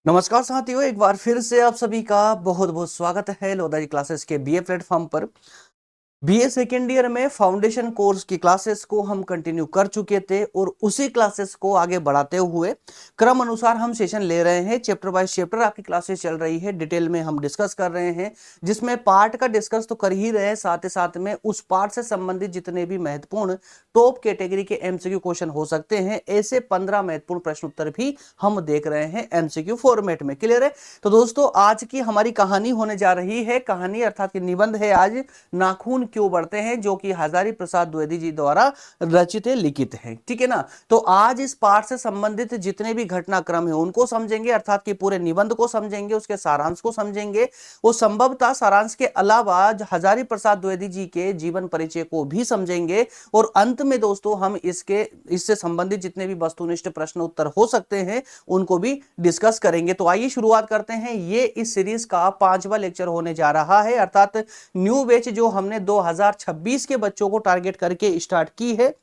नमस्कार साथियों, एक बार फिर से आप सभी का बहुत बहुत स्वागत है लोधा जी क्लासेस के बीए प्लेटफॉर्म पर। बीए सेकेंड ईयर में फाउंडेशन कोर्स की क्लासेस को हम कंटिन्यू कर चुके थे और उसी क्लासेस को आगे बढ़ाते हुए क्रम अनुसार हम सेशन ले रहे हैं। चैप्टर बाय चैप्टर आपकी क्लासेस चल रही है, डिटेल में हम डिस्कस कर रहे हैं, जिसमें पार्ट का डिस्कस तो कर ही रहे हैं, साथ ही साथ में उस पार्ट से संबंधित जितने भी महत्वपूर्ण टॉप कैटेगरी के एमसीक्यू क्वेश्चन हो सकते हैं, ऐसे 15 महत्वपूर्ण प्रश्न उत्तर भी हम देख रहे हैं एमसीक्यू फॉर्मेट में। क्लियर है? तो दोस्तों, आज की हमारी कहानी होने जा रही है, कहानी अर्थात की निबंध है आज, नाखून क्यों बढ़ते हैं, जो कि हजारी प्रसाद द्विवेदी जी द्वारा रचित लिखित है। ठीक है ना? तो आज इस पाठ से संबंधित जितने भी घटनाक्रम है उनको समझेंगे, अर्थात कि पूरे निबंध को समझेंगे, उसके सारांश को समझेंगे, वो संभवतः सारांश के अलावा हजारी प्रसाद द्विवेदी जी के जीवन परिचय को भी समझेंगे। और अंत में दोस्तों हम इससे संबंधित जितने भी वस्तुनिष्ठ प्रश्न उत्तर हो सकते हैं उनको भी डिस्कस करेंगे। तो आइए शुरुआत करते हैं। ये इस सीरीज का 5वां लेक्चर होने जा रहा है, अर्थात न्यू बैच जो हमने 2026 के बच्चों को टारगेट करके स्टार्ट की है,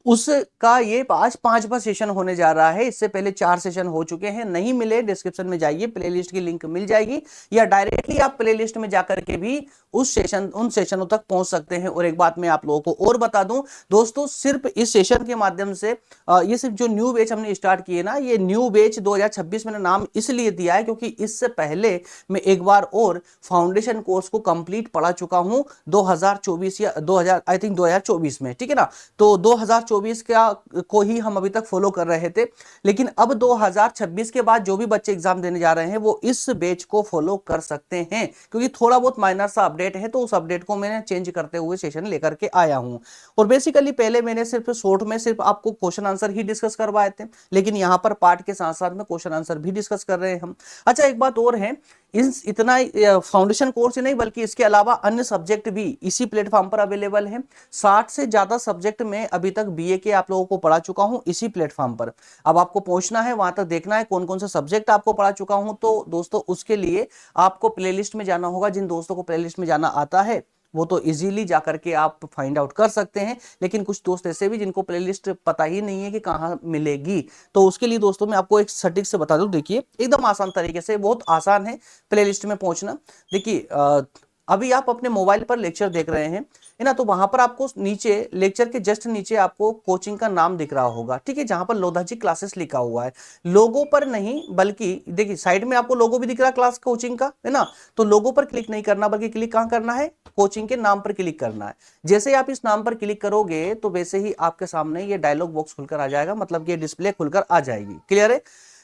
उसका ये आज 5वां सेशन होने जा रहा है। इससे पहले 4 सेशन हो चुके हैं, नहीं मिले डिस्क्रिप्शन में जाइए, प्लेलिस्ट की लिंक मिल जाएगी, या डायरेक्टली आप प्लेलिस्ट में जाकर के भी उन सेशनों तक पहुंच सकते हैं। और एक बात मैं आप लोगों को और बता दूं दोस्तों, सिर्फ इस सेशन के माध्यम से ये सिर्फ जो न्यू बैच हमने स्टार्ट किए ना, ये न्यू बैच 2026 मैंने नाम इसलिए दिया है क्योंकि इससे पहले मैं एक बार और फाउंडेशन कोर्स को कंप्लीट पढ़ा चुका हूं 2024 या 2000 आई थिंक 2024 में। ठीक है ना? तो 2024 का को ही हम अभी तक फॉलो कर रहे थे, लेकिन अब 2026 के बाद जो भी बच्चे एग्जाम देने जा रहे हैं वो इस बैच को फॉलो कर सकते हैं, क्योंकि थोड़ा बहुत माइनर सा अपडेट है, तो उस अपडेट को मैंने चेंज करते हुए सेशन लेकर के आया हूं। और बेसिकली पहले मैंने सिर्फ शॉर्ट में सिर्फ आपको क्वेश्चन आंसर ही डिस्कस करवाए थे, लेकिन यहां पर पार्ट के साथ साथ में क्वेश्चन आंसर भी डिस्कस कर रहे हैं हम। अच्छा, एक बात और है, इतना फाउंडेशन कोर्स ही नहीं बल्कि इसके अलावा अन्य सब्जेक्ट भी इसी प्लेटफॉर्म पर अवेलेबल है। 60 से ज्यादा सब्जेक्ट में अभी तक बीए के आप लोगों को पढ़ा चुका हूं इसी प्लेटफॉर्म पर। अब आपको पहुंचना है, वहां तक देखना है कौन कौन से सब्जेक्ट आपको पढ़ा चुका हूं, तो दोस्तों उसके लिए आपको प्लेलिस्ट में जाना होगा। जिन दोस्तों को प्लेलिस्ट में जाना आता है वो तो इजीली जाकर के आप फाइंड आउट कर सकते हैं, लेकिन कुछ दोस्त ऐसे भी जिनको प्लेलिस्ट पता ही नहीं है कि कहां मिलेगी, तो उसके लिए दोस्तों मैं आपको एक सटीक से बता दूं। देखिए, एकदम आसान तरीके से, बहुत आसान है प्लेलिस्ट में पहुंचना। देखिए, अभी आप अपने मोबाइल पर लेक्चर देख रहे हैं, है ना? तो वहां पर आपको नीचे लेक्चर के जस्ट नीचे आपको कोचिंग का नाम दिख रहा होगा, ठीक है, जहां पर लोधा जी क्लासेस लिखा हुआ है। लोगो पर नहीं, बल्कि देखिए साइड में आपको लोगो भी दिख रहा है क्लास कोचिंग का, है ना? तो लोगो पर क्लिक नहीं करना, बल्कि क्लिक कहां करना है? कोचिंग के नाम पर क्लिक करना है। जैसे आप इस नाम पर क्लिक करोगे तो वैसे ही आपके सामने ये डायलॉग बॉक्स खुलकर आ जाएगा, मतलब ये डिस्प्ले खुलकर आ जाएगी। क्लियर है?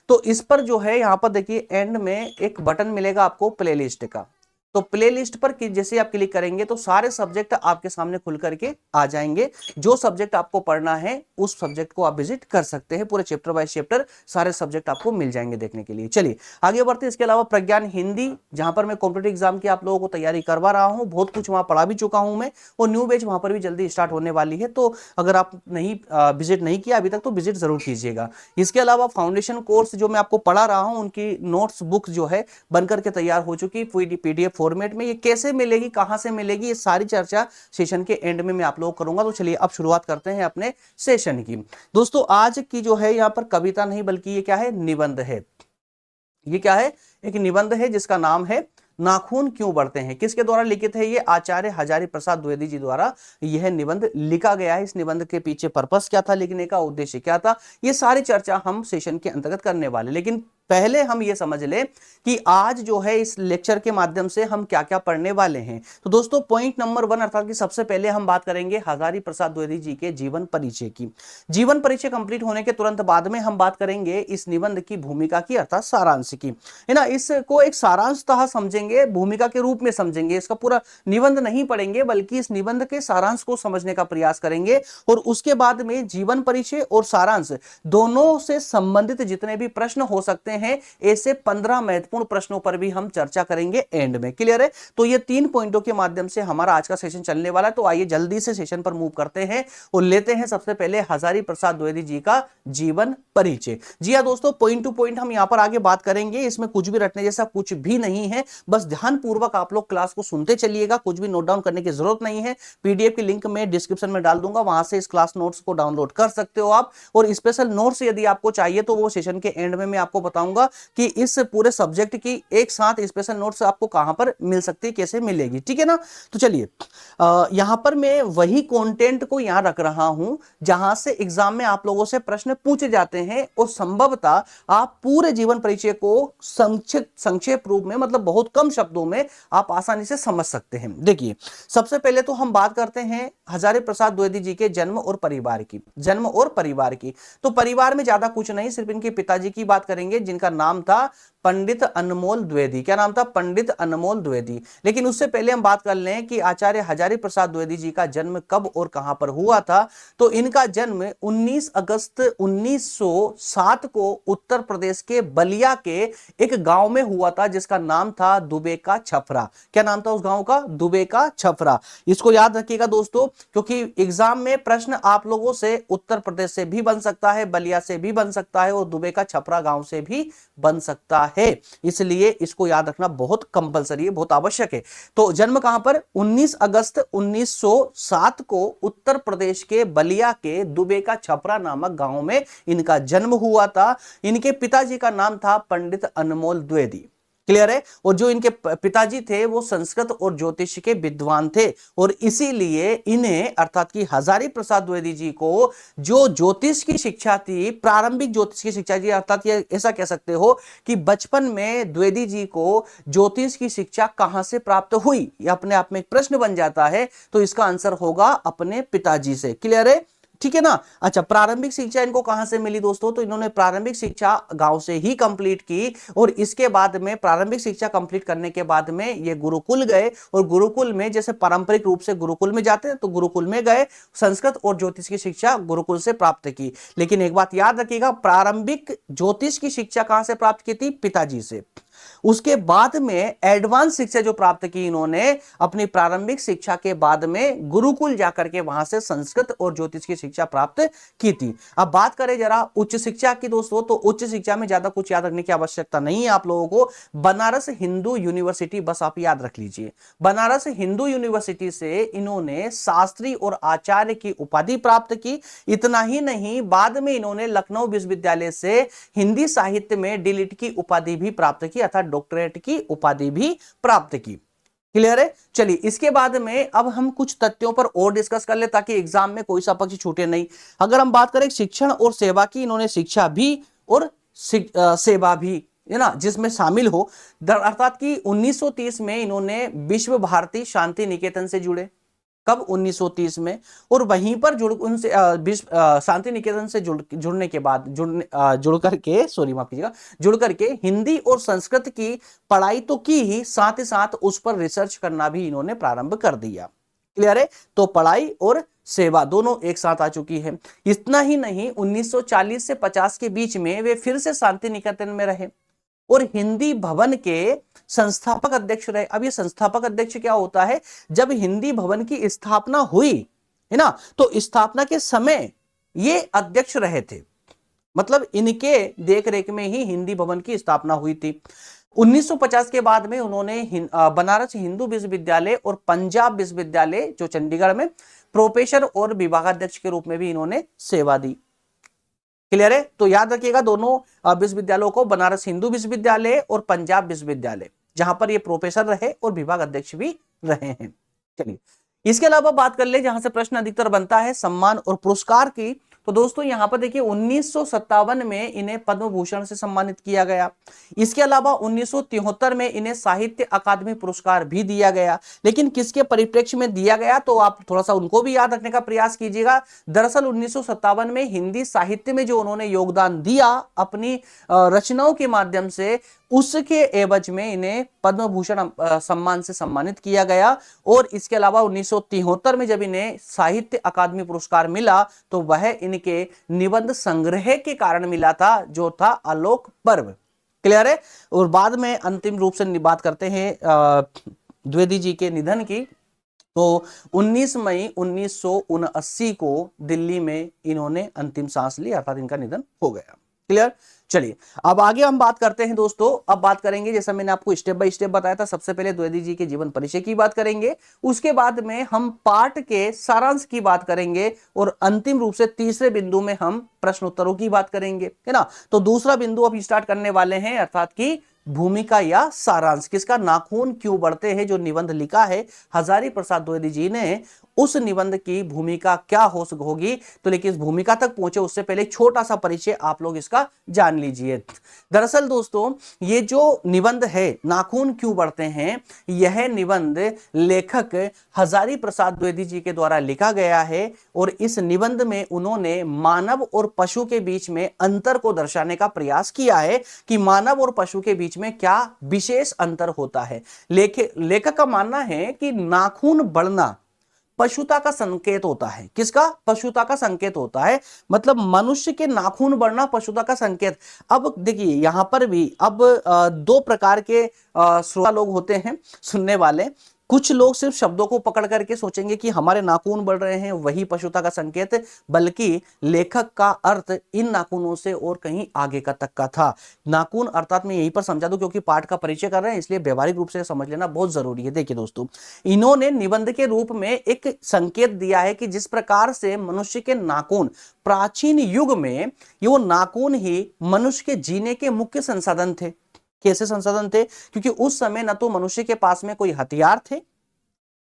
तो इस पर जो है, यहां पर देखिए एंड में एक बटन मिलेगा आपको प्लेलिस्ट का। तो प्लेलिस्ट पर जैसे आप क्लिक करेंगे तो सारे सब्जेक्ट आपके सामने खुल करके आ जाएंगे। जो सब्जेक्ट आपको पढ़ना है उस सब्जेक्ट को आप विजिट कर सकते हैं। पूरे चैप्टर बाय चैप्टर सारे सब्जेक्ट आपको मिल जाएंगे देखने के लिए। चलिए आगे बढ़ते हैं। इसके अलावा प्रज्ञान हिंदी, जहां पर मैं कॉम्पिटेटिव एग्जाम की आप लोगों को तैयारी करवा रहा हूं, बहुत कुछ वहां पढ़ा भी चुका हूं मैं, और न्यू बैच वहां पर भी जल्दी स्टार्ट होने वाली है। तो अगर आप नहीं विजिट नहीं किया अभी तक तो विजिट जरूर कीजिएगा। इसके अलावा फाउंडेशन कोर्स जो मैं आपको पढ़ा रहा हूं, उनकी नोट्स बुक जो है बनकर के तैयार हो चुकी पीडीएफ फॉर्मेट में। ये कैसे मिलेगी, कहां से मिलेगी, ये सारी चर्चा सेशन के एंड में मैं आप लोगों को करूंगा। तो चलिए अब शुरुआत करते हैं अपने सेशन की। दोस्तों, आज की जो है यहां पर कविता नहीं बल्कि ये क्या है? निबंध है। ये क्या है? एक निबंध है जिसका नाम है नाखून क्यों बढ़ते हैं। किसके द्वारा लिखित है? ये आचार्य हजारी प्रसाद द्विवेदी जी द्वारा यह निबंध लिखा गया है। इस निबंध के पीछे पर्पस क्या था, लिखने का उद्देश्य क्या था, ये सारी चर्चा हम सेशन के अंतर्गत करने वाले। लेकिन पहले हम ये समझ लें कि आज जो है इस लेक्चर के माध्यम से हम क्या क्या पढ़ने वाले हैं। तो दोस्तों, पॉइंट नंबर 1 अर्थात कि सबसे पहले हम बात करेंगे हजारी प्रसाद द्विवेदी जी के जीवन परिचय की। जीवन परिचय कंप्लीट होने के तुरंत बाद में हम बात करेंगे इस निबंध की भूमिका की, अर्थात सारांश की, है ना? इसको एक सारांशतः समझेंगे, भूमिका के रूप में समझेंगे। इसका पूरा निबंध नहीं पढ़ेंगे बल्कि इस निबंध के सारांश को समझने का प्रयास करेंगे। और उसके बाद में जीवन परिचय और सारांश दोनों से संबंधित जितने भी प्रश्न हो सकते हैं, ऐसे 15 महत्वपूर्ण प्रश्नों पर भी हम चर्चा करेंगे एंड में। क्लियर है? तो ये 3 पॉइंटों के माध्यम से हमारा आज का सेशन चलने वाला है। तो आइए जल्दी से सेशन पर मूव करते हैं और लेते हैं सबसे पहले हजारी प्रसाद द्विवेदी जी का जीवन परिचय। जी हां दोस्तों, पॉइंट टू पॉइंट हम यहां पर आगे बात करेंगे। इसमें कुछ भी रटने जैसा कुछ भी नहीं है, बस ध्यानपूर्वक आप लोग क्लास को सुनते चलिएगा, कुछ भी नोट डाउन करने की जरूरत नहीं है। पीडीएफ की लिंक मैं डिस्क्रिप्शन में डाल दूंगा, वहां से इस क्लास नोट्स को डाउनलोड कर सकते हो आप। और स्पेशल नोट्स यदि आपको चाहिए तो वो सेशन के एंड में मैं आपको बताऊंगा बताऊंगा कि इस पूरे सब्जेक्ट की एक साथ स्पेशल नोट्स आपको कहां पर मिल सकती है, कैसे मिलेगी, ठीक है ना। तो चलिए यहां पर मैं वही कंटेंट को यहां रख रहा हूं जहां से एग्जाम में आप लोगों से प्रश्न पूछे जाते हैं और संभवतः आप पूरे जीवन परिचय को संक्षेप रूप में, मतलब बहुत कम शब्दों में आप आसानी से समझ सकते हैं। देखिए सबसे पहले तो हम बात करते हैं हजारी प्रसाद द्विवेदी जी के जन्म और परिवार की। तो परिवार में ज्यादा कुछ नहीं, सिर्फ इनके पिताजी की बात करेंगे जिनका नाम था पंडित अनमोल द्विवेदी। क्या नाम था? पंडित अनमोल द्विवेदी। लेकिन उससे पहले हम बात कर लें कि आचार्य हजारी प्रसाद द्विवेदी जी का जन्म कब और कहां पर हुआ था। तो इनका जन्म 19 अगस्त 1907 को उत्तर प्रदेश के बलिया के एक गांव में हुआ था जिसका नाम था दुबे का छपरा। क्या नाम था उस गांव का? दुबे का छपरा। इसको याद रखिएगा दोस्तों, क्योंकि एग्जाम में प्रश्न आप लोगों से उत्तर प्रदेश से भी बन सकता है, बलिया से भी बन सकता है और दुबे का छपरा गांव से भी बन सकता है, इसलिए इसको याद रखना बहुत कंपलसरी है, बहुत आवश्यक है। तो जन्म कहां पर? 19 अगस्त 1907 को उत्तर प्रदेश के बलिया के दुबे का छपरा नामक गांव में इनका जन्म हुआ था। इनके पिताजी का नाम था पंडित अनमोल द्विवेदी। क्लियर है? और जो इनके पिताजी थे वो संस्कृत और ज्योतिष के विद्वान थे और इसीलिए इन्हें अर्थात कि हजारी प्रसाद द्विवेदी जी को जो ज्योतिष की शिक्षा थी, प्रारंभिक ज्योतिष की शिक्षा थी, अर्थात ये ऐसा कह सकते हो कि बचपन में द्विवेदी जी को ज्योतिष की शिक्षा कहां से प्राप्त हुई, ये अपने आप में एक प्रश्न बन जाता है। तो इसका आंसर होगा अपने पिताजी से। क्लियर है? ठीक है ना। अच्छा, प्रारंभिक शिक्षा इनको कहां से मिली दोस्तों? तो इन्होंने प्रारंभिक शिक्षा गांव से ही कंप्लीट की और इसके बाद में प्रारंभिक शिक्षा कंप्लीट करने के बाद में ये गुरुकुल गए और गुरुकुल में जैसे पारंपरिक रूप से गुरुकुल में जाते हैं तो गुरुकुल में गए, संस्कृत और ज्योतिष की शिक्षा गुरुकुल से प्राप्त की। लेकिन एक बात याद रखिएगा, प्रारंभिक ज्योतिष की शिक्षा कहां से प्राप्त की थी? पिताजी से। उसके बाद में एडवांस शिक्षा जो प्राप्त की इन्होंने अपनी प्रारंभिक शिक्षा के बाद में गुरुकुल जाकर के वहां से संस्कृत और ज्योतिष की शिक्षा प्राप्त की थी। अब बात करें जरा उच्च शिक्षा की दोस्तों, तो उच्च शिक्षा में ज्यादा कुछ याद रखने की आवश्यकता नहीं है आप लोगों को। बनारस हिंदू यूनिवर्सिटी बस आप याद रख लीजिए। बनारस हिंदू यूनिवर्सिटी से इन्होंने शास्त्री और आचार्य की उपाधि प्राप्त की। इतना ही नहीं, बाद में इन्होंने लखनऊ विश्वविद्यालय से हिंदी साहित्य में डीलिट की उपाधि भी प्राप्त की, अर्थात डॉक्टरेट की उपाधि भी प्राप्त की। क्लियर है? चलिए इसके बाद में अब हम कुछ तथ्यों पर और डिस्कस कर ले ताकि एग्जाम में कोई सा पक्ष छूटे नहीं। अगर हम बात करें शिक्षण और सेवा की, इन्होंने शिक्षा भी और सेवा भी, है ना, जिसमें शामिल हो, अर्थात कि 1930 में इन्होंने विश्व भारती शांति निकेतन से जुड़े। कब? 1930 में। और वहीं पर उनसे शांति निकेतन से जुड़ने के बाद जुड़ करके हिंदी और संस्कृत की पढ़ाई तो की ही, साथ ही साथ उस पर रिसर्च करना भी इन्होंने प्रारंभ कर दिया। क्लियर है? तो पढ़ाई और सेवा दोनों एक साथ आ चुकी है। इतना ही नहीं, 1940 से 50 के बीच में वे फिर से शांति निकेतन में रहे और हिंदी भवन के संस्थापक अध्यक्ष रहे। अब ये संस्थापक अध्यक्ष क्या होता है? जब हिंदी भवन की स्थापना हुई है ना, तो स्थापना के समय ये अध्यक्ष रहे थे, मतलब इनके देखरेख में ही हिंदी भवन की स्थापना हुई थी। 1950 के बाद में उन्होंने बनारस हिंदू विश्वविद्यालय और पंजाब विश्वविद्यालय जो चंडीगढ़ में प्रोफेसर और विभागाध्यक्ष के रूप में भी इन्होंने सेवा दी। क्लियर है? तो याद रखिएगा दोनों विश्वविद्यालयों को, बनारस हिंदू विश्वविद्यालय और पंजाब विश्वविद्यालय, जहां पर ये प्रोफेसर रहे और विभाग अध्यक्ष भी रहे हैं। चलिए इसके अलावा बात कर ले जहां से प्रश्न अधिकतर बनता है सम्मान और पुरस्कार की। तो दोस्तों यहां पर देखिए 1957 में इन्हें पद्म भूषण से सम्मानित किया गया। इसके अलावा 1973 में इन्हें साहित्य अकादमी पुरस्कार भी दिया गया। लेकिन किसके परिप्रेक्ष्य में दिया गया, तो आप थोड़ा सा उनको भी याद रखने का प्रयास कीजिएगा। दरअसल 1957 में हिंदी साहित्य में जो उन्होंने योगदान दिया अपनी रचनाओं के माध्यम से, उसके एवज में इन्हें पद्म भूषण सम्मान से सम्मानित किया गया। और इसके अलावा 1973 में जब इन्हें साहित्य अकादमी पुरस्कार मिला तो वह इनके निबंध संग्रह के कारण मिला था, जो था आलोक पर्व। क्लियर है? और बाद में अंतिम रूप से बात करते हैं द्विवेदी जी के निधन की। तो 19 मई 1979 को दिल्ली में इन्होंने अंतिम सांस ली, अर्थात इनका निधन हो गया। क्लियर? चलिए अब आगे हम बात करते हैं दोस्तों। अब बात करेंगे, जैसा मैंने आपको स्टेप बाय स्टेप बताया था, सबसे पहले द्विवेदी जी के जीवन परिचय की बात करेंगे, उसके बाद में हम पाठ के सारांश की बात करेंगे और अंतिम रूप से तीसरे बिंदु में हम प्रश्न उत्तरों की बात करेंगे, है ना। तो दूसरा बिंदु अब स्टार्ट करने वाले हैं, अर्थात की भूमिका या सारांश, किसका, नाखून क्यों बढ़ते हैं, जो निबंध लिखा है हजारी प्रसाद द्विवेदी जी ने, उस निबंध की भूमिका क्या होगी। तो लेकिन इस भूमिका तक पहुंचे उससे पहले छोटा सा परिचय आप लोग इसका जान लीजिए। दरअसल दोस्तों ये जो निबंध है नाखून क्यों बढ़ते हैं, यह निबंध लेखक हजारी प्रसाद द्विवेदी जी के द्वारा लिखा गया है और इस निबंध में उन्होंने मानव और पशु के बीच में अंतर को दर्शाने का प्रयास किया है कि मानव और पशु के बीच में क्या विशेष अंतर होता है। लेखक का मानना है कि नाखून बढ़ना पशुता का संकेत होता है। किसका, पशुता का संकेत होता है, मतलब मनुष्य के नाखून बढ़ना पशुता का संकेत। अब देखिए यहां पर भी अब दो प्रकार के श्रोता लोग होते हैं, सुनने वाले। कुछ लोग सिर्फ शब्दों को पकड़ करके सोचेंगे कि हमारे नाखून बढ़ रहे हैं वही पशुता का संकेत, बल्कि लेखक का अर्थ इन नाखूनों से और कहीं आगे का तक का था। नाखून अर्थात मैं यहीं पर समझा दूं क्योंकि पाठ का परिचय कर रहे हैं, इसलिए व्यवहारिक रूप से समझ लेना बहुत जरूरी है। देखिए दोस्तों, इन्होंने निबंध के रूप में एक संकेत दिया है कि जिस प्रकार से मनुष्य के नाखून प्राचीन युग में, ये वो नाखून ही मनुष्य के जीने के मुख्य संसाधन थे। कैसे संसाधन थे, क्योंकि उस समय न तो मनुष्य के पास में कोई हथियार थे, है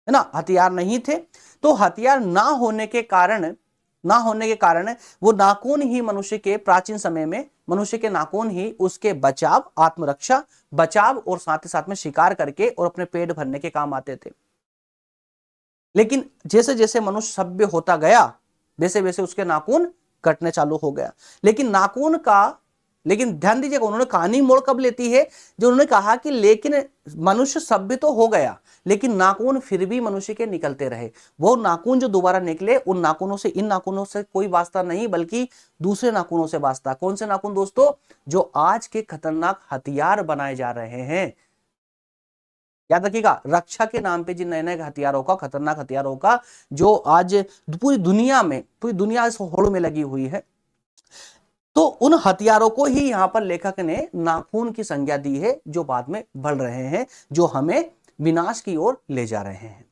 ना, हथियार नहीं थे, तो हथियार ना होने के कारण वो नाखून ही मनुष्य के प्राचीन समय में, मनुष्य के नाखून ही उसके बचाव, आत्मरक्षा, बचाव और साथ ही साथ में शिकार करके और अपने पेट भरने के काम आते थे। लेकिन जैसे जैसे मनुष्य सभ्य होता गया वैसे वैसे उसके नाखून कटने चालू हो गया। लेकिन ध्यान दीजिएगा, उन्होंने कहानी मोड़ कब लेती है, जो उन्होंने कहा कि लेकिन मनुष्य सभ्य तो हो गया लेकिन नाखून फिर भी मनुष्य के निकलते रहे। वो नाखून जो दोबारा निकले, उन नाखूनों से, इन नाखूनों से कोई वास्ता नहीं बल्कि दूसरे नाखूनों से वास्ता। कौन से नाखून दोस्तों, जो आज के खतरनाक हथियार बनाए जा रहे हैं। याद रखिएगा, रक्षा के नाम पे जिन नए नए हथियारों का, खतरनाक हथियारों का, जो आज पूरी दुनिया इस होड़ में लगी हुई है, तो उन हथियारों को ही यहां पर लेखक ने नाखून की संज्ञा दी है, जो बाद में बढ़ रहे हैं, जो हमें विनाश की ओर ले जा रहे हैं।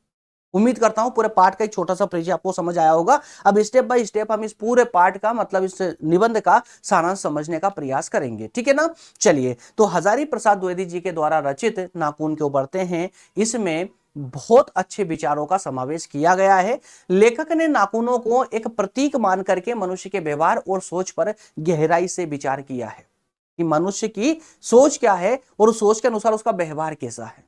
उम्मीद करता हूं पूरे पाठ का एक छोटा सा परिचय आपको समझ आया होगा। अब स्टेप बाय स्टेप हम इस पूरे पाठ का, मतलब इस निबंध का सारांश समझने का प्रयास करेंगे, ठीक है ना। चलिए, तो हजारी प्रसाद द्विवेदी जी के द्वारा रचित नाखून क्यों बढ़ते हैं, इसमें बहुत अच्छे विचारों का समावेश किया गया है। लेखक ने नाखूनों को एक प्रतीक मान करके मनुष्य के व्यवहार और सोच पर गहराई से विचार किया है कि मनुष्य की सोच क्या है और उस सोच के अनुसार उसका व्यवहार कैसा है।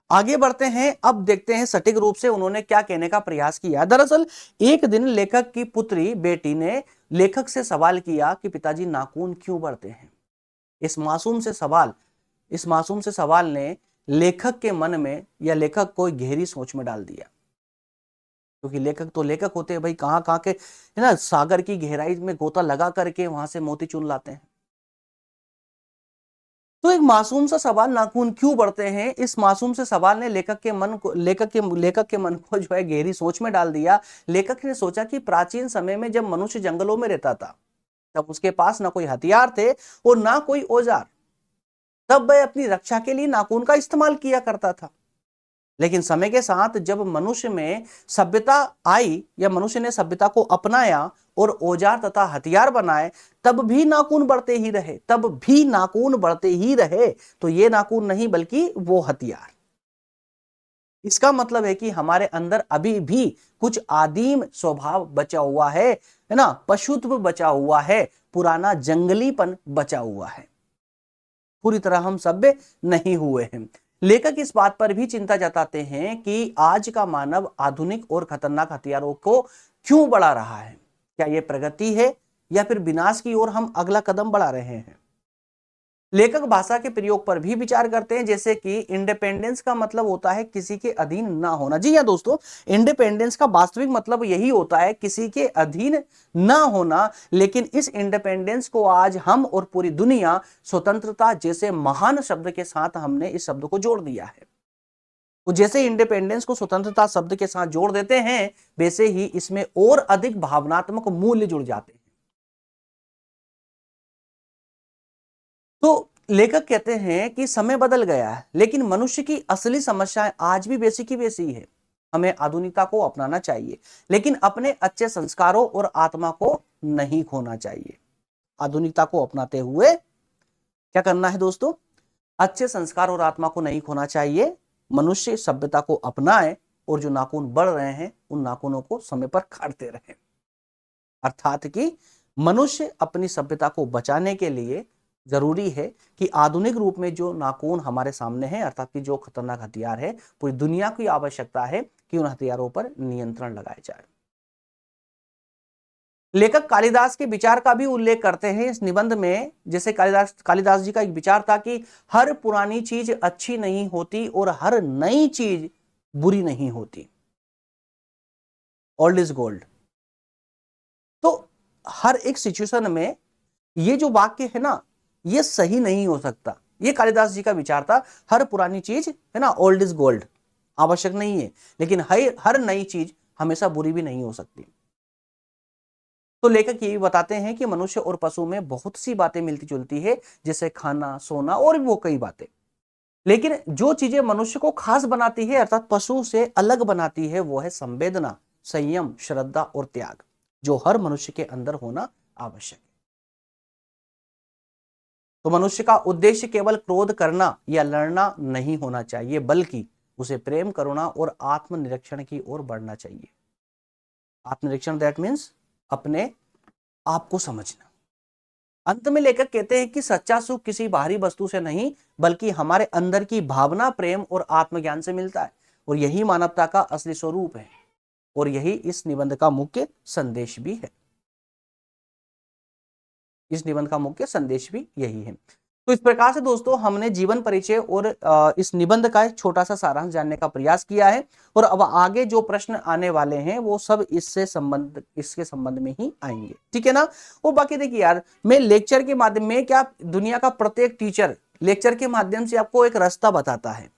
आगे बढ़ते हैं, अब देखते हैं सटीक रूप से उन्होंने क्या कहने का प्रयास किया। दरअसल एक दिन लेखक की पुत्री बेटी ने लेखक से सवाल किया कि पिताजी नाखून क्यों बढ़ते हैं। इस मासूम से सवाल ने लेखक के मन में या लेखक को गहरी सोच में डाल दिया, क्योंकि लेखक तो लेखक होते हैं भाई, कहां कहां के, है ना, सागर की गहराई में गोता लगा करके वहां से मोती चुन लाते हैं। तो एक मासूम सा सवाल, नाखून क्यों बढ़ते हैं, इस मासूम से सवाल ने लेखक के मन को जो है गहरी सोच में डाल दिया। लेखक ने सोचा कि प्राचीन समय में जब मनुष्य जंगलों में रहता था, तब उसके पास ना कोई हथियार थे और ना कोई औजार, तब वह अपनी रक्षा के लिए नाखून का इस्तेमाल किया करता था। लेकिन समय के साथ जब मनुष्य में सभ्यता आई या मनुष्य ने सभ्यता को अपनाया और औजार तथा हथियार बनाए, तब भी नाखून बढ़ते ही रहे। तो ये नाखून नहीं बल्कि वो हथियार। इसका मतलब है कि हमारे अंदर अभी भी कुछ आदिम स्वभाव बचा हुआ है ना, पशुत्व बचा हुआ है, पुराना जंगलीपन बचा हुआ है, पूरी तरह हम सभ्य नहीं हुए हैं। लेखक इस बात पर भी चिंता जताते हैं कि आज का मानव आधुनिक और खतरनाक हथियारों को क्यों बढ़ा रहा है। क्या यह प्रगति है या फिर विनाश की ओर हम अगला कदम बढ़ा रहे हैं। लेखक भाषा के प्रयोग पर भी विचार करते हैं, जैसे कि इंडिपेंडेंस का मतलब होता है किसी के अधीन ना होना। जी हां दोस्तों, इंडिपेंडेंस का वास्तविक मतलब यही होता है किसी के अधीन ना होना। लेकिन इस इंडिपेंडेंस को आज हम और पूरी दुनिया स्वतंत्रता जैसे महान शब्द के साथ हमने इस शब्द को जोड़ दिया है। तो जैसे इंडिपेंडेंस को स्वतंत्रता शब्द के साथ जोड़ देते हैं, वैसे ही इसमें और अधिक भावनात्मक मूल्य जुड़ जाते हैं। तो लेखक कहते हैं कि समय बदल गया है, लेकिन मनुष्य की असली समस्याएं आज भी वैसी की वैसी ही है। हमें आधुनिकता को अपनाना चाहिए, लेकिन अपने अच्छे संस्कारों और आत्मा को नहीं खोना चाहिए। आधुनिकता को अपनाते हुए क्या करना है दोस्तों? अच्छे संस्कार और आत्मा को नहीं खोना चाहिए। मनुष्य सभ्यता को अपनाए और जो नाखून बढ़ रहे हैं उन नाखूनों को समय पर काटते रहे। अर्थात कि मनुष्य अपनी सभ्यता को बचाने के लिए जरूरी है कि आधुनिक रूप में जो नाखून हमारे सामने है, अर्थात कि जो खतरनाक हथियार है, पूरी दुनिया की आवश्यकता है कि उन हथियारों पर नियंत्रण लगाया जाए। लेखक कालिदास के विचार का भी उल्लेख करते हैं इस निबंध में। जैसे कालिदास जी का एक विचार था कि हर पुरानी चीज अच्छी नहीं होती और हर नई चीज बुरी नहीं होती। Old is gold. तो हर एक सिचुएशन में ये जो वाक्य है ना, ये सही नहीं हो सकता। ये कालिदास जी का विचार था, हर पुरानी चीज है ना, ओल्ड इज गोल्ड, आवश्यक नहीं है, लेकिन हर नई चीज हमेशा बुरी भी नहीं हो सकती। तो लेखक ये भी बताते हैं कि मनुष्य और पशु में बहुत सी बातें मिलती जुलती है, जैसे खाना, सोना और भी वो कई बातें। लेकिन जो चीजें मनुष्य को खास बनाती है, अर्थात पशु से अलग बनाती है, वो है संवेदना, संयम, श्रद्धा और त्याग, जो हर मनुष्य के अंदर होना आवश्यक है। तो मनुष्य का उद्देश्य केवल क्रोध करना या लड़ना नहीं होना चाहिए, बल्कि उसे प्रेम, करुणा और आत्मनिरीक्षण की ओर बढ़ना चाहिए। आत्मनिरीक्षण दैट मीन्स अपने आप को समझना। अंत में लेखक कहते हैं कि सच्चा सुख किसी बाहरी वस्तु से नहीं, बल्कि हमारे अंदर की भावना, प्रेम और आत्मज्ञान से मिलता है, और यही मानवता का असली स्वरूप है, और यही इस निबंध का मुख्य संदेश भी है। इस निबंध का मुख्य संदेश भी यही है। तो इस प्रकार से दोस्तों हमने जीवन परिचय और इस निबंध का एक छोटा सा सारांश जानने का प्रयास किया है, और अब आगे जो प्रश्न आने वाले हैं वो सब इसके संबंध में ही आएंगे, ठीक है ना। वो बाकी देखिए यार, मैं लेक्चर के माध्यम में, क्या दुनिया का प्रत्येक टीचर लेक्चर के माध्यम से आपको एक रास्ता बताता है,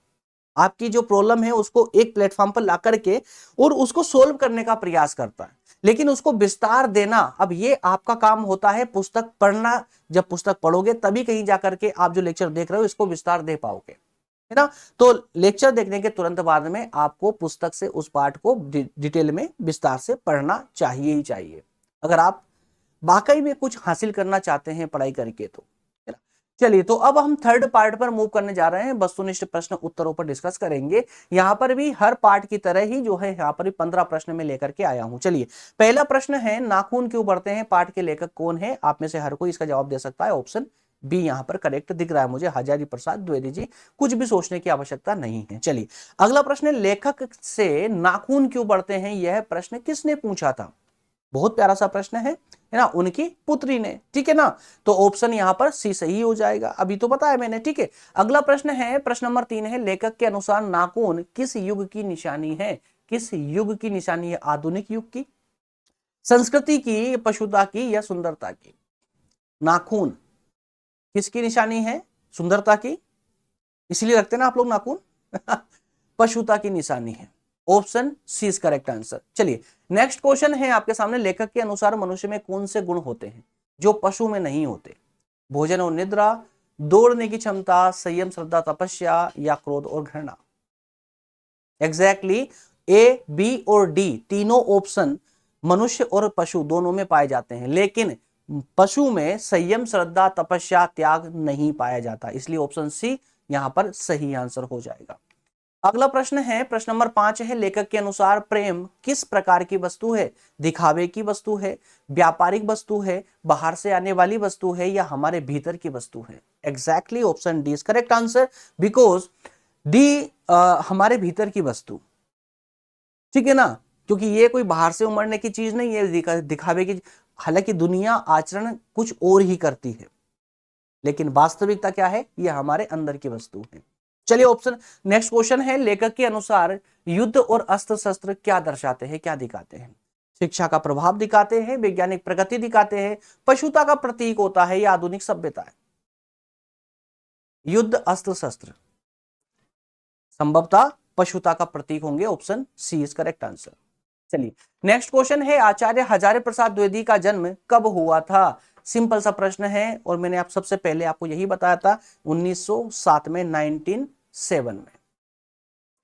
आपकी जो प्रॉब्लम है उसको एक प्लेटफॉर्म पर ला करके और उसको सोल्व करने का प्रयास करता है, लेकिन उसको विस्तार देना, अब ये आपका काम होता है पुस्तक पढ़ना। जब पुस्तक पढ़ोगे तभी कहीं जाकर के आप जो लेक्चर देख रहे हो इसको विस्तार दे पाओगे, है ना। तो लेक्चर देखने के तुरंत बाद में आपको पुस्तक से उस पार्ट को डिटेल में विस्तार से पढ़ना चाहिए ही चाहिए, अगर आप वाकई में कुछ हासिल करना चाहते हैं पढ़ाई करके तो, है ना। चलिए, तो अब हम थर्ड पार्ट पर मूव करने जा रहे हैं, वस्तुनिष्ठ प्रश्न उत्तरों पर डिस्कस करेंगे। यहां पर भी हर पार्ट की तरह ही जो है यहाँ पर भी 15 प्रश्न में लेकर के आया हूं। चलिए, पहला प्रश्न है, नाखून क्यों बढ़ते हैं? पाठ के लेखक कौन है? आप में से हर कोई इसका जवाब दे सकता है। ऑप्शन बी यहां पर करेक्ट दिख रहा है मुझे, हजारी प्रसाद द्विवेदी जी। कुछ भी सोचने की आवश्यकता नहीं है। चलिए, अगला प्रश्न, लेखक से नाखून क्यों बढ़ते हैं? यह प्रश्न किसने पूछा था? बहुत प्यारा सा प्रश्न है ना, उनकी पुत्री ने, ठीक है ना। तो ऑप्शन यहां पर सी सही हो जाएगा, अभी तो पता है मैंने, ठीक है। अगला प्रश्न है, प्रश्न नंबर 3 है, लेखक के अनुसार नाखून किस युग की निशानी है? किस युग की निशानी है? आधुनिक युग की, संस्कृति की, पशुता की या सुंदरता की? नाखून किसकी निशानी है? सुंदरता की, इसलिए रखते ना आप लोग नाखून पशुता की निशानी है। Option C is correct answer. चलिए, नेक्स्ट क्वेश्चन है आपके सामने, लेखक के अनुसार मनुष्य में कौन से गुण होते हैं जो पशु में नहीं होते? भोजन और निद्रा, दौड़ने की क्षमता, संयम, श्रद्धा, तपस्या या क्रोध और घृणा? एग्जैक्टली ए, बी और डी तीनों ऑप्शन मनुष्य और पशु दोनों में पाए जाते हैं, लेकिन पशु में संयम, श्रद्धा, तपस्या, त्याग नहीं पाया जाता, इसलिए ऑप्शन सी यहां पर सही आंसर हो जाएगा। अगला प्रश्न है, प्रश्न नंबर 5 है, लेखक के अनुसार प्रेम किस प्रकार की वस्तु है? दिखावे की वस्तु है, व्यापारिक वस्तु है, बाहर से आने वाली वस्तु है या हमारे भीतर की वस्तु है? Exactly option D is correct answer, because D हमारे भीतर की वस्तु, ठीक है ना, क्योंकि ये कोई बाहर से उमड़ने की चीज नहीं है, दिखावे की। हालांकि दुनिया आचरण कुछ और ही करती है, लेकिन वास्तविकता क्या है? ये हमारे अंदर की वस्तु है। चलिए, ऑप्शन नेक्स्ट क्वेश्चन है, लेखक के अनुसार युद्ध और अस्त्र शस्त्र क्या दर्शाते हैं, क्या दिखाते हैं? शिक्षा का प्रभाव दिखाते हैं, वैज्ञानिक प्रगति दिखाते हैं, पशुता का प्रतीक होता है या आधुनिक सभ्यता है? युद्ध, अस्त्र शस्त्र संभवतः पशुता का प्रतीक होंगे, option C is correct answer. चलिए, नेक्स्ट क्वेश्चन है, आचार्य हजारी प्रसाद द्विवेदी का जन्म कब हुआ था? सिंपल सा प्रश्न है और मैंने आप सबसे पहले आपको यही बताया था 1907 में, 1907 में।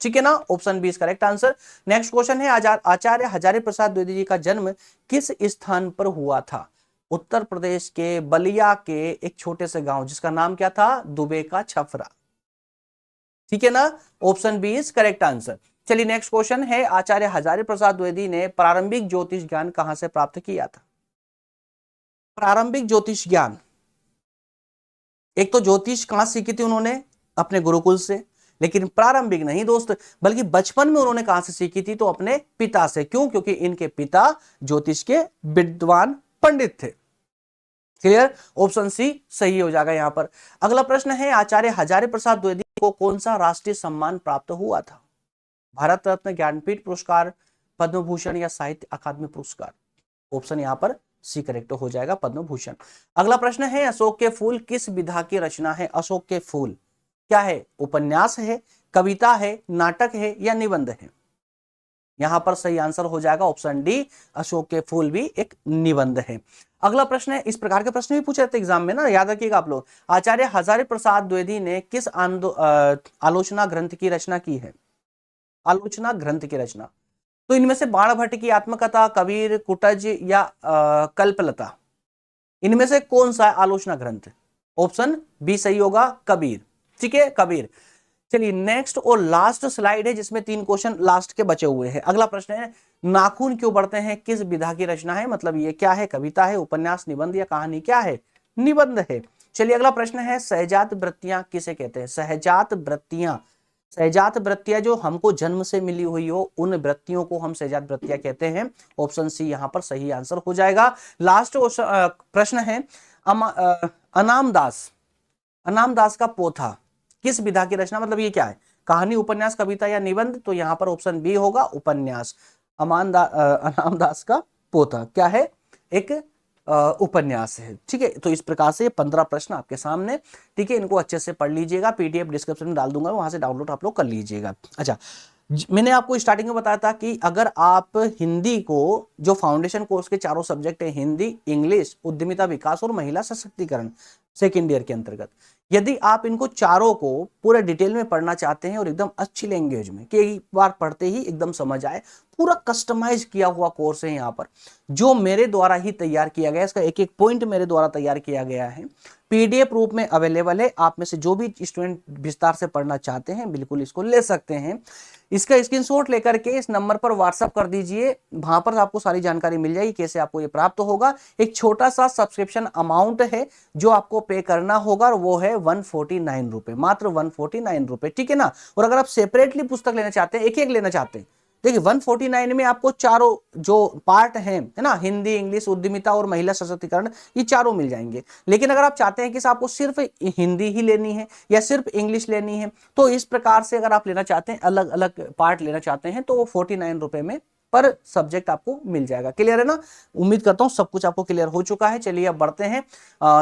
ठीक है ना, option B is correct answer. Next question है, आचार्य हजारी प्रसाद द्विवेदी जी का जन्म किस स्थान पर हुआ था? उत्तर प्रदेश के बलिया के एक छोटे से गांव जिसका नाम क्या था? दुबे का छफरा। ठीक है ना, option B is correct answer. चलिए नेक्स्ट क्वेश्चन है, आचार्य हजारी प्रसाद द्विवेदी ने प्रारंभिक ज्योतिष ज्ञान कहां से प्राप्त किया था? प्रारंभिक ज्योतिष ज्ञान, एक तो ज्योतिष कहां सीखी थी उन्होंने? अपने गुरुकुल से। लेकिन प्रारंभिक नहीं दोस्त, बल्कि बचपन में उन्होंने कहां से सीखी थी? तो अपने पिता से। क्यों? क्योंकि इनके पिता ज्योतिष के विद्वान पंडित थे। क्लियर, ऑप्शन सी सही हो जाएगा यहां पर। अगला प्रश्न है, आचार्य हजारी प्रसाद द्विवेदी को कौन सा राष्ट्रीय सम्मान प्राप्त हुआ था? भारत रत्न, ज्ञानपीठ पुरस्कार, पद्म भूषण या साहित्य अकादमी पुरस्कार? ऑप्शन यहां पर सी करेक्ट हो जाएगा, पद्म भूषण। अगला प्रश्न है, अशोक के फूल किस विधा की रचना है? अशोक के फूल क्या है? उपन्यास है, कविता है, नाटक है या निबंध है? यहां पर सही आंसर हो जाएगा ऑप्शन डी, अशोक के फूल भी एक निबंध है। अगला प्रश्न है, इस प्रकार के प्रश्न भी पूछे जाते एग्जाम में ना, याद रखिएगा आप लोग। आचार्य हजारी प्रसाद द्विवेदी ने किस आलोचना ग्रंथ की रचना की है? आलोचना ग्रंथ की रचना, तो इनमें से बाणभट्ट की आत्मकथा, कबीर, कुटज या कल्पलता, इनमें से कौन सा आलोचना ग्रंथ? ऑप्शन बी सही होगा, कबीर। ठीक है, कबीर। चलिए नेक्स्ट और लास्ट स्लाइड है जिसमें 3 क्वेश्चन लास्ट के बचे हुए हैं। अगला प्रश्न है, नाखून क्यों बढ़ते हैं किस विधा की रचना है? मतलब ये क्या है? कविता है, उपन्यास, निबंध या कहानी? क्या है? निबंध है। चलिए अगला प्रश्न है, सहजात वृत्तियां किसे कहते हैं? सहजात वृत्तियां, सहजात वृत्तियां जो हमको जन्म से मिली हुई हो उन वृत्तियों को हम सहजात वृत्तियां कहते हैं। ऑप्शन सी यहां पर सही आंसर हो जाएगा। लास्ट प्रश्न है, अनामदास, अनामदास का पोथा किस विधा की रचना? मतलब ये क्या है? कहानी, उपन्यास, कविता या निबंध? तो यहां पर ऑप्शन बी होगा, उपन्यास। अनामदास का पोथा क्या है? एक उपन्यास है। ठीक है, तो इस प्रकार से 15 प्रश्न आपके सामने। ठीक है, इनको अच्छे से पढ़ लीजिएगा, पीडीएफ डिस्क्रिप्शन में डाल दूंगा, वहां से डाउनलोड आप लोग कर लीजिएगा। अच्छा, मैंने आपको स्टार्टिंग में बताया था कि अगर आप हिंदी को, जो फाउंडेशन कोर्स के चारों सब्जेक्ट है, हिंदी, इंग्लिश, उद्यमिता विकास और महिला सशक्तिकरण, सेकेंड ईयर के अंतर्गत, यदि आप इनको चारों को पूरा डिटेल में पढ़ना चाहते हैं और एकदम अच्छी लैंग्वेज में कि एक बार पढ़ते ही एकदम समझ आए, पूरा कस्टमाइज किया हुआ कोर्स है यहाँ पर, जो मेरे द्वारा ही तैयार किया गया है। इसका एक एक पॉइंट मेरे द्वारा तैयार किया गया है, पीडीएफ रूप में अवेलेबल है। आप में से जो भी स्टूडेंट विस्तार से पढ़ना चाहते हैं बिल्कुल इसको ले सकते हैं। इसका स्क्रीनशॉट लेकर के इस नंबर पर व्हाट्सएप कर दीजिए, वहां पर आपको सारी जानकारी मिल जाएगी कैसे आपको ये प्राप्त होगा। एक छोटा सा सब्सक्रिप्शन अमाउंट है जो आपको पे करना होगा, और वो है 149 रुपए, मात्र 149 रुपए। ठीक है ना, और अगर आप सेपरेटली पुस्तक लेना चाहते हैं, एक एक लेना चाहते हैं, देखिए 149 में आपको चारों जो पार्ट हैं, है ना, हिंदी, इंग्लिश, उद्यमिता और महिला सशक्तिकरण, ये चारों मिल जाएंगे। लेकिन अगर आप चाहते हैं कि आपको सिर्फ हिंदी ही लेनी है या सिर्फ इंग्लिश लेनी है, तो इस प्रकार से अगर आप लेना चाहते हैं, अलग अलग पार्ट लेना चाहते हैं, तो वो 49 रुपए में पर सब्जेक्ट आपको मिल जाएगा। क्लियर है ना? उम्मीद करता हूं सब कुछ आपको क्लियर हो चुका है। चलिए अब बढ़ते हैं,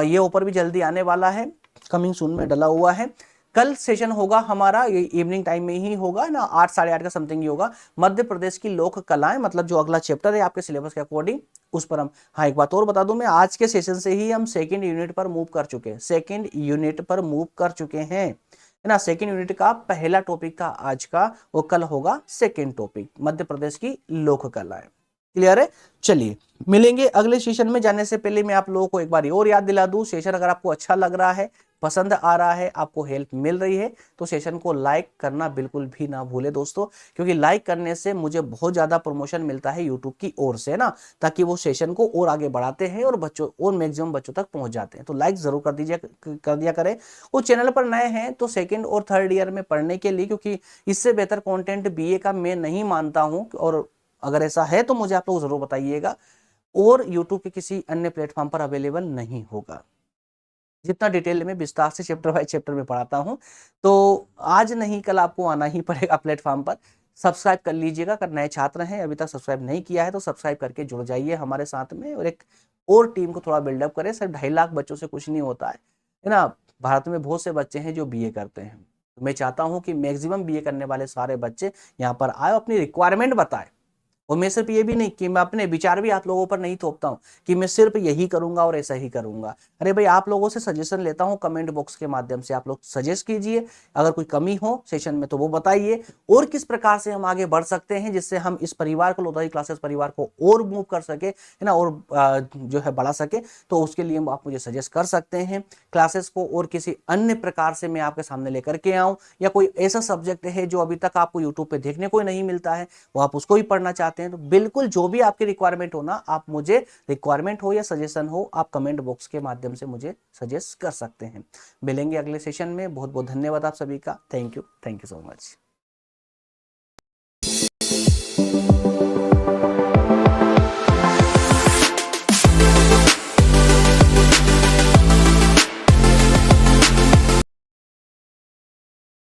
ये ऊपर भी जल्दी आने वाला है, कमिंग सून में डला हुआ है। कल सेशन होगा हमारा, ये इवनिंग टाइम में ही होगा ना, 8 साढ़े 8 का समथिंग ही होगा, मध्य प्रदेश की लोक कलाएं, मतलब जो अगला चैप्टर है आपके सिलेबस के अकॉर्डिंग, उस पर हम। हाँ, एक बात और बता दूं मैं, आज के सेशन से ही हम सेकंड यूनिट पर मूव कर चुके हैं, सेकंड यूनिट पर मूव कर चुके हैं, है ना। सेकंड यूनिट का पहला टॉपिक था आज का, वो कल होगा सेकंड टॉपिक, मध्य प्रदेश की लोक कलाएं। क्लियर है? चलिए मिलेंगे अगले सेशन में। जाने से पहले मैं आप लोगों को एक बार और याद दिला दूं, सेशन अगर आपको अच्छा लग रहा है, पसंद आ रहा है, आपको हेल्प मिल रही है, तो सेशन को लाइक करना बिल्कुल भी ना भूले दोस्तों, क्योंकि लाइक करने से मुझे बहुत ज्यादा प्रमोशन मिलता है यूट्यूब की ओर से ना, ताकि वो सेशन को और आगे बढ़ाते हैं और बच्चों और मैक्सिमम बच्चों तक पहुंच जाते हैं। तो लाइक जरूर कर दिया करें। वो चैनल पर नए हैं तो सेकेंड और थर्ड ईयर में पढ़ने के लिए, क्योंकि इससे बेहतर कॉन्टेंट बीए का मैं नहीं मानता हूँ, और अगर ऐसा है तो मुझे आप लोग जरूर बताइएगा, और यूट्यूब के किसी अन्य प्लेटफॉर्म पर अवेलेबल नहीं होगा। जितना डिटेल में विस्तार से चैप्टर बाय चैप्टर में पढ़ाता हूं, तो आज नहीं कल आपको आना ही पड़ेगा प्लेटफॉर्म पर। सब्सक्राइब कर लीजिएगा, अगर नए छात्र हैं अभी तक सब्सक्राइब नहीं किया है तो सब्सक्राइब करके जुड़ जाइए हमारे साथ में, और एक और टीम को थोड़ा बिल्डअप करें। सिर्फ 2.5 लाख बच्चों से कुछ नहीं होता है ना। भारत में बहुत से बच्चे हैं जो बीए करते हैं, तो मैं चाहता हूं कि मैक्सिमम बीए करने वाले सारे बच्चे यहाँ पर आए, अपनी रिक्वायरमेंट बताए, और मैं सिर्फ ये भी नहीं कि मैं अपने विचार भी आप लोगों पर नहीं थोपता हूँ कि मैं सिर्फ यही करूंगा और ऐसा ही करूंगा। अरे भाई, आप लोगों से सजेशन लेता हूँ कमेंट बॉक्स के माध्यम से, आप लोग सजेस्ट कीजिए, अगर कोई कमी हो सेशन में तो वो बताइए, और किस प्रकार से हम आगे बढ़ सकते हैं जिससे हम इस परिवार को, लोधाई क्लासेस परिवार को और मूव कर सके, है ना, और जो है बढ़ा सके। तो उसके लिए आप मुझे सजेस्ट कर सकते हैं क्लासेस को, और किसी अन्य प्रकार से मैं आपके सामने लेकर के आऊं, या कोई ऐसा सब्जेक्ट है जो अभी तक आपको यूट्यूब पे देखने को नहीं मिलता है, वो आप उसको भी पढ़ना चाहते हैं, तो बिल्कुल जो भी आपकी रिक्वायरमेंट हो ना, आप मुझे रिक्वायरमेंट हो या सजेशन हो, आप कमेंट बॉक्स के माध्यम से मुझे सजेस्ट कर सकते हैं। मिलेंगे अगले सेशन में। बहुत बहुत धन्यवाद आप सभी का। Thank you so much.